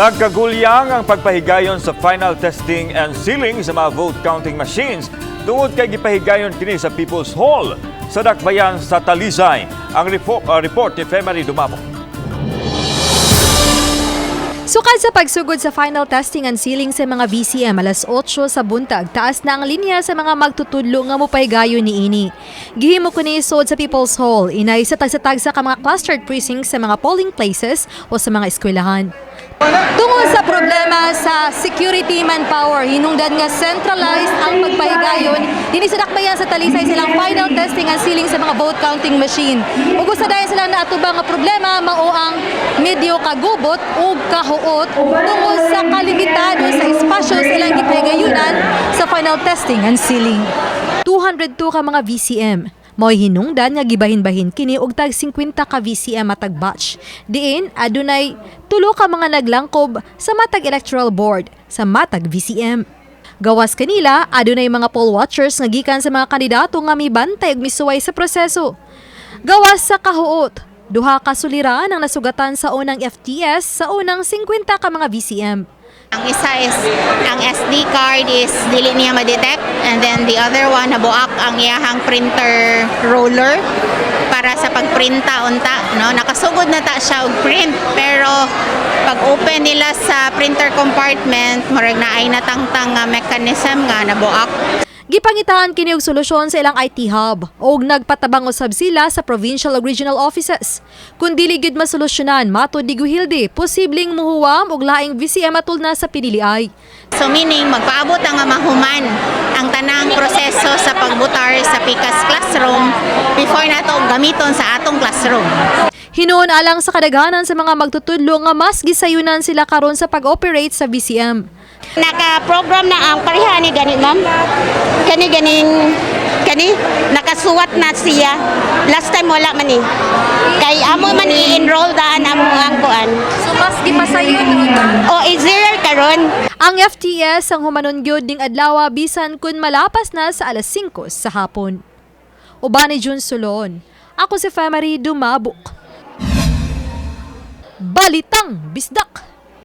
Nagkagulyang ang pagpahigayon sa final testing and sealing sa mga vote counting machines tungod kay gipahigayon kini sa People's Hall sa Dakbayan sa Talisay. Ang report ni Femari Dumamo. Sukad sa pagsugod sa final testing and sealing sa mga VCM alas 8 sa buntag, taas na ang linya sa mga magtutudlo nga mopahigayon niini. Gihimo kini sod sa People's Hall, inay sa tagsa-tagsa ka mga clustered precincts sa mga polling places o sa mga eskwelahan. Tungod sa problema sa security manpower, hinungdan nga centralized ang pagpahigayon dinhi sa Dakbayan sa Talisay silang final testing and sealing sa mga vote counting machine. Ug usa dayon sila naatubang nga problema mao ang medyo kagubot ug kahuot tungod sa kalimitado sa espasyo sa ilang gipahigayunan sa final testing and sealing. 202 ka mga VCM mo'y hinungdan nga gibahin-bahin kini og tag 50 ka VCM matag batch. Diin adunay 3 ka mga naglangkob sa matag electoral board sa matag VCM. Gawas kanila adunay mga poll watchers nga gikan sa mga kandidato nga mibantay ug misuway sa proseso. Gawas sa kahuot, duha ka suliran ang nasugatan sa unang FTS sa unang 50 ka mga VCM. Ang isa is, ang SD card is dili niya ma-detect, and then the other one, nabuak ang iyahang printer roller para sa pagprinta unta, no? Nakasugod na ta siya og print, pero pag open nila sa printer compartment, murag na ay natangtang nga mechanism nga nabuak. Gipangitaan kini og solusyon sa ilang IT hub ug nagpatabang usab sila sa provincial ug regional offices. Kung dili gid masolusyonan, matud ni Guhilde, posibleng muhuwam og laing VCM atul na sa piniliay. So meaning, magpaabot ang mahuman ang tanang proseso sa pagbutar sa PICAS classroom before nato gamiton sa atong classroom. Hinuon alang sa kadaghanan sa mga magtutudlo nga mas gisayunan sila karon sa pag-operate sa VCM. Naka-program na ang pareha ni gani ma'am. Kani nakasuwat na siya. Last time wala man eh. Kay amo man i-enroll daan amo ang kuan. So mas gipasayon O easier karon. ang FTS ang humanon gyud ning adlaw bisan kun malapas na sa alas 5 sa hapon. Uban ni Jun Sulon. Ako si Femari Dumabok. Balitang Bisdak.